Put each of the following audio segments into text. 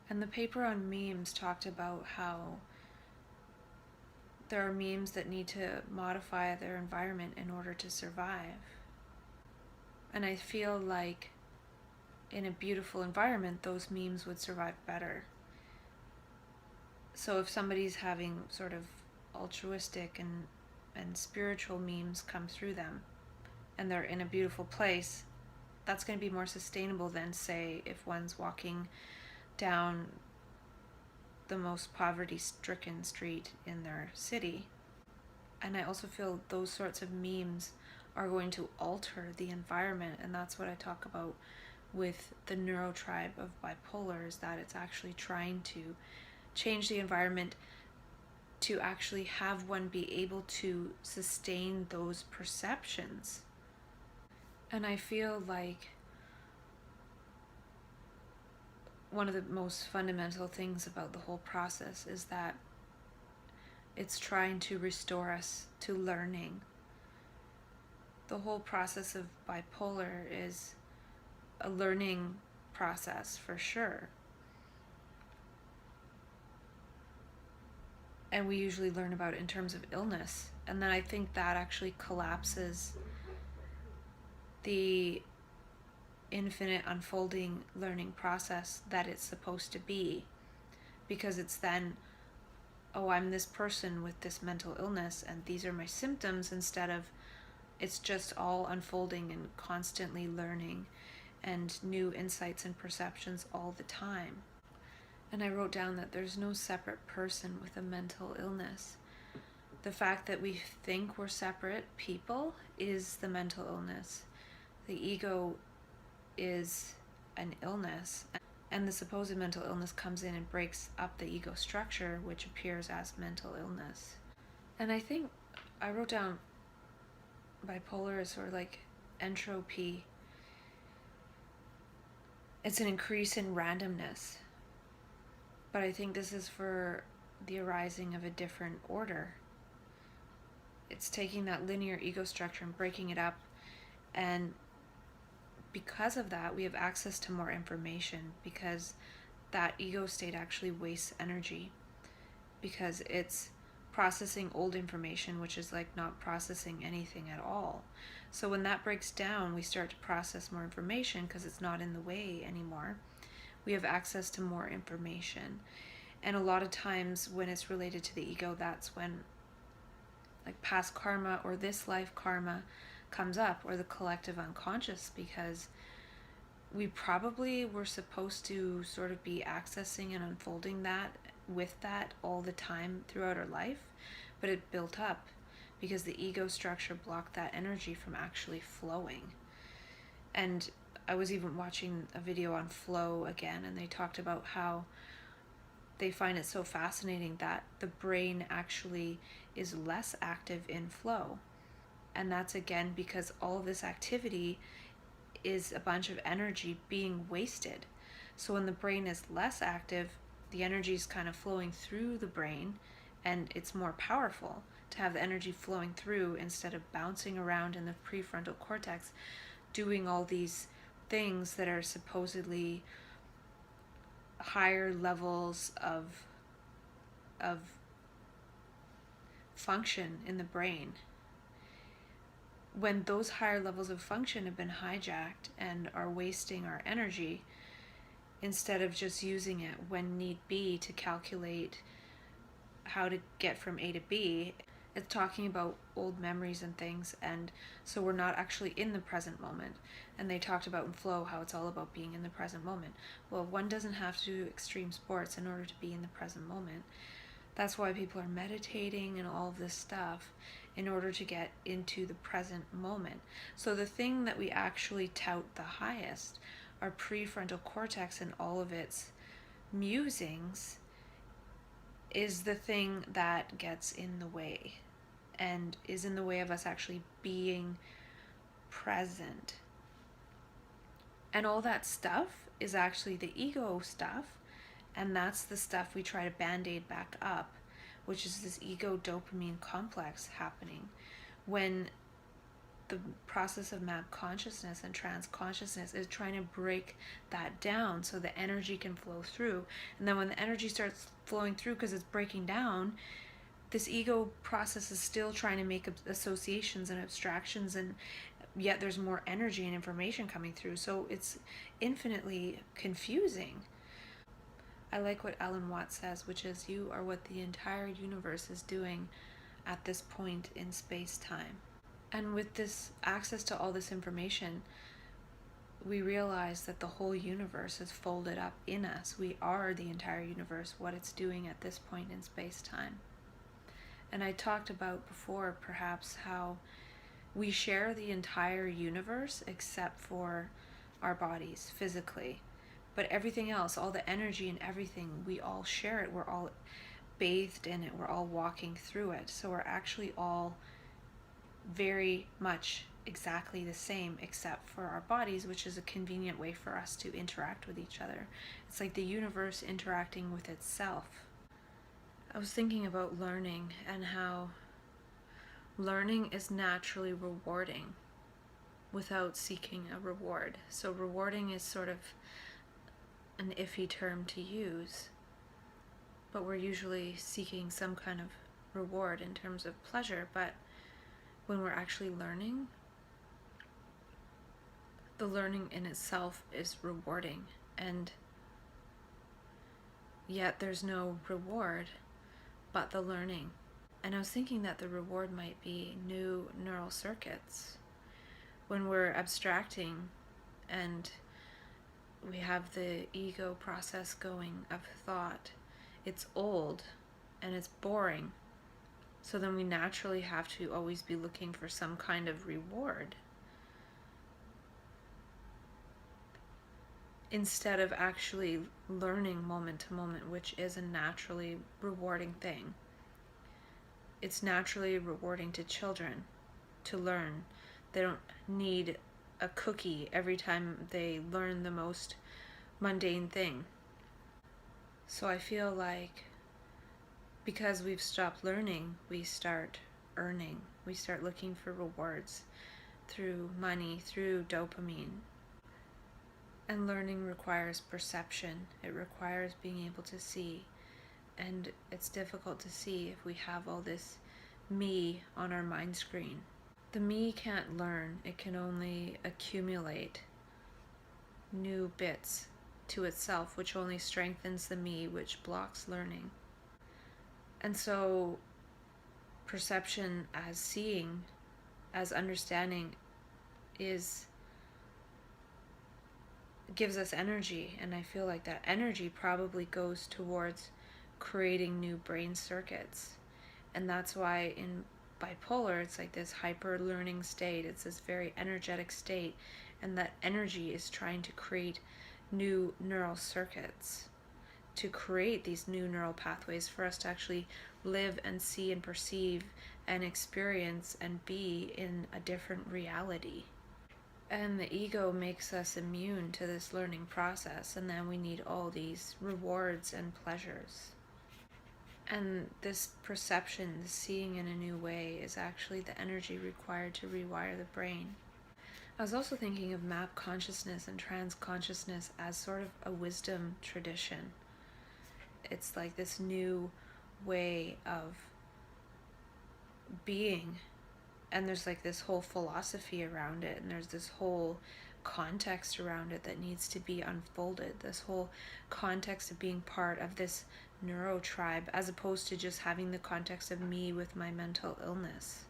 And the paper on memes talked about how there are memes that need to modify their environment in order to survive. And I feel like in a beautiful environment, those memes would survive better. So if somebody's having sort of altruistic and spiritual memes come through them and they're in a beautiful place, that's going to be more sustainable than, say, if one's walking down the most poverty-stricken street in their city. And I also feel those sorts of memes are going to alter the environment, and that's what I talk about with the neurotribe of bipolar, is that it's actually trying to change the environment to actually have one be able to sustain those perceptions. And I feel like one of the most fundamental things about the whole process is that it's trying to restore us to learning. The whole process of bipolar is a learning process for sure. And we usually learn about it in terms of illness. And then I think that actually collapses the infinite unfolding learning process that it's supposed to be. Because it's then, oh, I'm this person with this mental illness and these are my symptoms, instead of it's just all unfolding and constantly learning and new insights and perceptions all the time. And I wrote down that there's no separate person with a mental illness. The fact that we think we're separate people is the mental illness. The ego is an illness, and the supposed mental illness comes in and breaks up the ego structure, which appears as mental illness. And I think I wrote down bipolar is sort of like entropy. It's an increase in randomness. But I think this is for the arising of a different order. It's taking that linear ego structure and breaking it up, and because of that we have access to more information, because that ego state actually wastes energy because it's processing old information, which is like not processing anything at all. So when that breaks down, we start to process more information because it's not in the way anymore. We have access to more information. And a lot of times when it's related to the ego, that's when like past karma or this life karma comes up, or the collective unconscious, because we probably were supposed to sort of be accessing and unfolding that with that all the time throughout our life, but it built up because the ego structure blocked that energy from actually flowing. And I was even watching a video on flow again, and they talked about how they find it so fascinating that the brain actually is less active in flow. And that's again because all of this activity is a bunch of energy being wasted. So when the brain is less active, the energy is kind of flowing through the brain, and it's more powerful to have the energy flowing through instead of bouncing around in the prefrontal cortex doing all these things that are supposedly higher levels of function in the brain. When those higher levels of function have been hijacked and are wasting our energy, instead of just using it when need be to calculate how to get from A to B, it's talking about old memories and things, and so we're not actually in the present moment. And they talked about in flow how it's all about being in the present moment. Well, one doesn't have to do extreme sports in order to be in the present moment. That's why people are meditating and all of this stuff, in order to get into the present moment. So the thing that we actually tout the highest, our prefrontal cortex and all of its musings, is the thing that gets in the way and is in the way of us actually being present. And all that stuff is actually the ego stuff, and that's the stuff we try to band-aid back up, which is this ego dopamine complex happening when the process of map consciousness and trance consciousness is trying to break that down so the energy can flow through. And then when the energy starts flowing through because it's breaking down, this ego process is still trying to make associations and abstractions, and yet there's more energy and information coming through. So it's infinitely confusing. I like what Alan Watts says, which is, you are what the entire universe is doing at this point in space-time. And with this access to all this information, we realize that the whole universe is folded up in us. We are the entire universe, what it's doing at this point in space-time. And I talked about before, perhaps, how we share the entire universe except for our bodies physically. But everything else, all the energy and everything, we all share it. We're all bathed in it. We're all walking through it. So we're actually all very much exactly the same except for our bodies, which is a convenient way for us to interact with each other. It's like the universe interacting with itself. I was thinking about learning and how learning is naturally rewarding without seeking a reward. So rewarding is sort of an iffy term to use, but we're usually seeking some kind of reward in terms of pleasure. But when we're actually learning, the learning in itself is rewarding, and yet there's no reward but the learning. And I was thinking that the reward might be new neural circuits. When we're abstracting and we have the ego process going of thought, it's old and it's boring. So then we naturally have to always be looking for some kind of reward, instead of actually learning moment to moment, which is a naturally rewarding thing. It's naturally rewarding to children to learn. They don't need a cookie every time they learn the most mundane thing. So I feel like because we've stopped learning, we start earning. We start looking for rewards through money, through dopamine. And learning requires perception. It requires being able to see. And it's difficult to see if we have all this me on our mind screen. The me can't learn. It can only accumulate new bits to itself, which only strengthens the me, which blocks learning. And so perception as seeing, as understanding, gives us energy, and I feel like that energy probably goes towards creating new brain circuits. And that's why in bipolar it's like this hyper learning state. It's this very energetic state, and that energy is trying to create new neural circuits, to create these new neural pathways for us to actually live and see and perceive and experience and be in a different reality. And the ego makes us immune to this learning process, and then we need all these rewards and pleasures. And this perception, this seeing in a new way, is actually the energy required to rewire the brain. I was also thinking of map consciousness and trance consciousness as sort of a wisdom tradition. It's like this new way of being, and there's like this whole philosophy around it, and there's this whole context around it that needs to be unfolded, this whole context of being part of this neurotribe, as opposed to just having the context of me with my mental illness.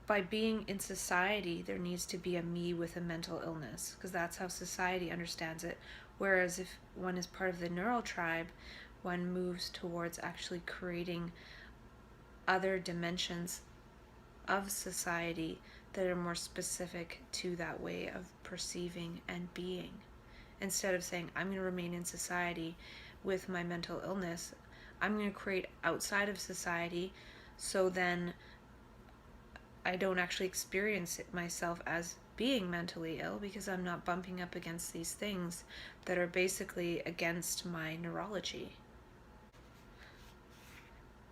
By being in society, there needs to be a me with a mental illness, because that's how society understands it. Whereas if one is part of the neurotribe, one moves towards actually creating other dimensions of society that are more specific to that way of perceiving and being. Instead of saying, I'm going to remain in society with my mental illness, I'm going to create outside of society, so then I don't actually experience it myself as being mentally ill, because I'm not bumping up against these things that are basically against my neurology.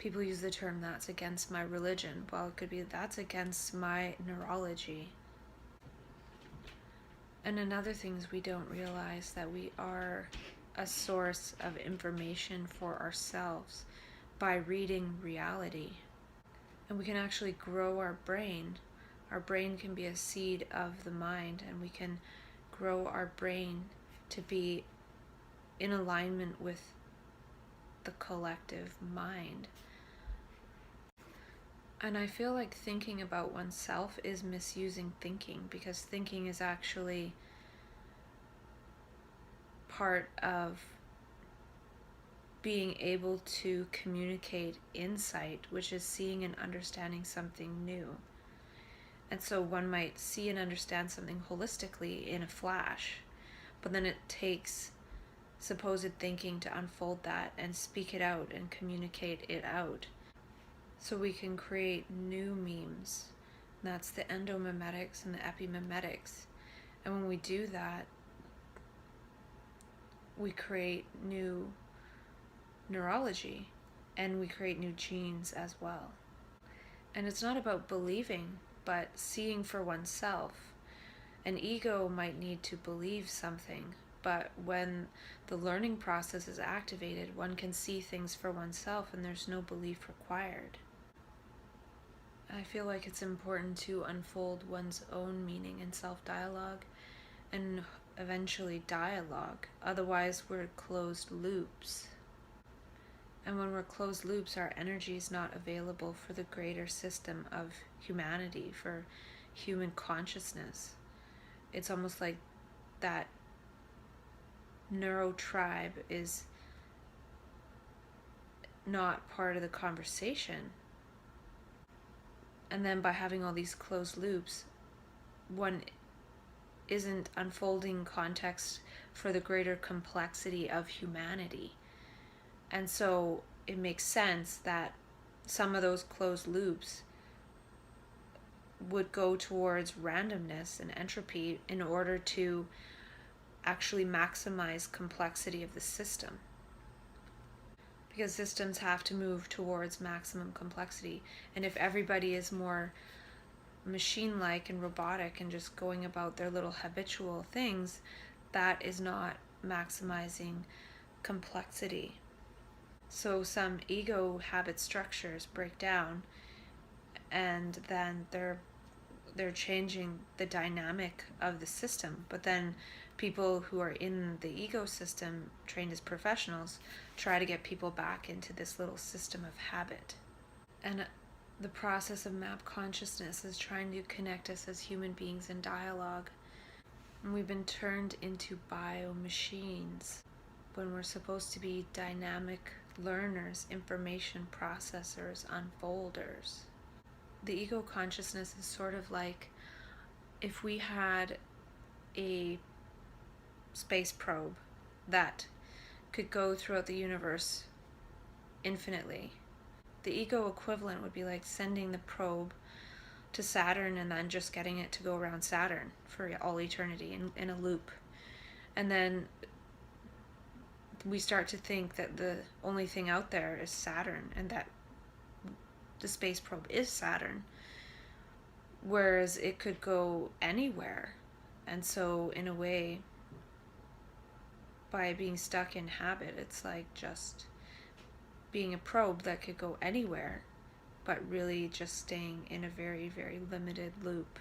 People use the term that's against my religion. Well, it could be that's against my neurology. And another thing is we don't realize that we are a source of information for ourselves by reading reality. And we can actually grow our brain. Our brain can be a seed of the mind, and we can grow our brain to be in alignment with the collective mind. And I feel like thinking about oneself is misusing thinking, because thinking is actually part of being able to communicate insight, which is seeing and understanding something new. And so one might see and understand something holistically in a flash, but then it takes supposed thinking to unfold that and speak it out and communicate it out. So we can create new memes. And that's the endomimetics and the epimimetics. And when we do that, we create new neurology, and we create new genes as well. And it's not about believing, but seeing for oneself. An ego might need to believe something, but when the learning process is activated, one can see things for oneself and there's no belief required. I feel like it's important to unfold one's own meaning in self-dialogue and eventually dialogue. Otherwise, we're closed loops. And when we're closed loops, our energy is not available for the greater system of humanity, for human consciousness. It's almost like that neurotribe is not part of the conversation. And then by having all these closed loops, one isn't unfolding context for the greater complexity of humanity. And so it makes sense that some of those closed loops would go towards randomness and entropy in order to actually maximize complexity of the system. Because systems have to move towards maximum complexity. And if everybody is more machine-like and robotic and just going about their little habitual things, that is not maximizing complexity. So some ego habit structures break down, and then they're changing the dynamic of the system. But then people who are in the ecosystem, trained as professionals, try to get people back into this little system of habit. And the process of map consciousness is trying to connect us as human beings in dialogue. And we've been turned into bio-machines when we're supposed to be dynamic learners, information processors, unfolders. The ego consciousness is sort of like if we had a space probe that could go throughout the universe infinitely. The ego equivalent would be like sending the probe to Saturn and then just getting it to go around Saturn for all eternity in a loop. And then we start to think that the only thing out there is Saturn, and that the space probe is Saturn, whereas it could go anywhere. And so in a way, by being stuck in habit, it's like just being a probe that could go anywhere, but really just staying in a very, very limited loop.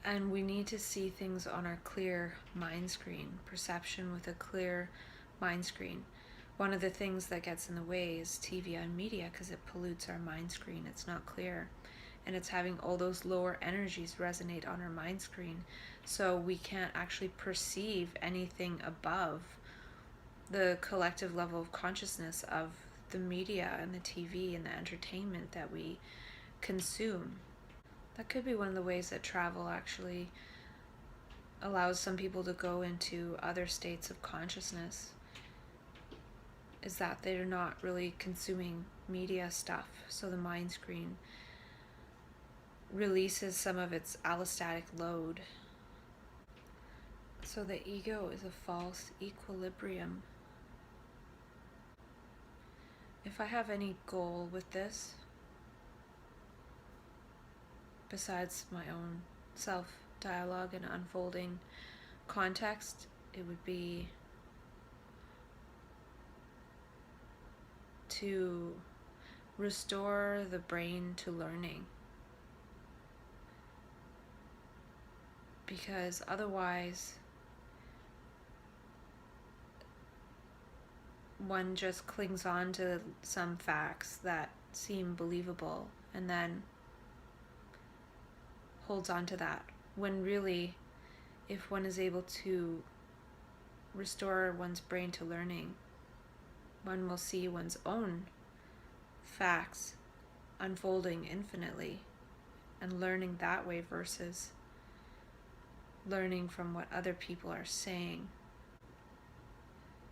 And we need to see things on our clear mind screen, perception with a clear mind screen. One of the things that gets in the way is TV and media, because it pollutes our mind screen. It's not clear, and it's having all those lower energies resonate on our mind screen, so we can't actually perceive anything above the collective level of consciousness of the media and the TV and the entertainment that we consume. That could be one of the ways that travel actually allows some people to go into other states of consciousness, is that they're not really consuming media stuff. So the mind screen releases some of its allostatic load. So the ego is a false equilibrium. if I have any goal with this, besides my own self dialogue and unfolding context, it would be to restore the brain to learning. Because otherwise, one just clings on to some facts that seem believable and then holds on to that, when really, if one is able to restore one's brain to learning, one will see one's own facts unfolding infinitely and learning that way versus learning from what other people are saying.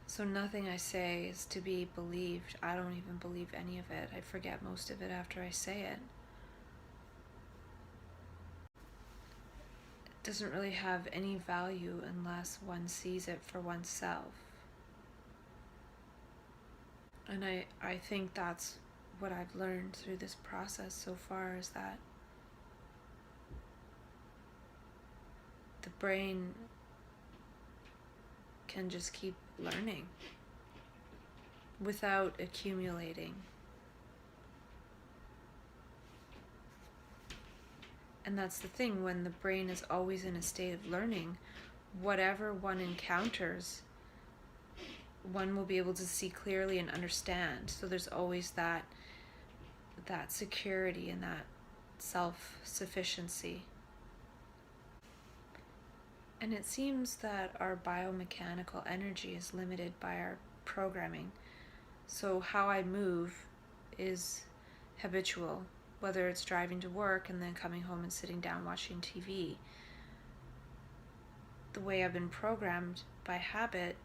So nothing I say is to be believed. I don't even believe any of it. I forget most of it after I say it. It doesn't really have any value unless one sees it for oneself. And I think that's what I've learned through this process so far, is that the brain can just keep learning without accumulating. And that's the thing, when the brain is always in a state of learning, whatever one encounters, one will be able to see clearly and understand. So there's always that security and that self-sufficiency. And it seems that our biomechanical energy is limited by our programming. So how I move is habitual, whether it's driving to work and then coming home and sitting down watching TV. The way I've been programmed by habit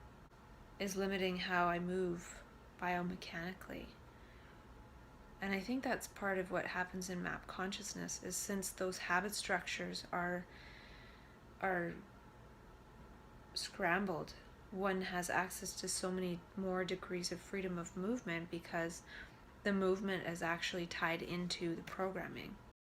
is limiting how I move biomechanically. And I think that's part of what happens in map consciousness, is since those habit structures are scrambled, one has access to so many more degrees of freedom of movement because the movement is actually tied into the programming.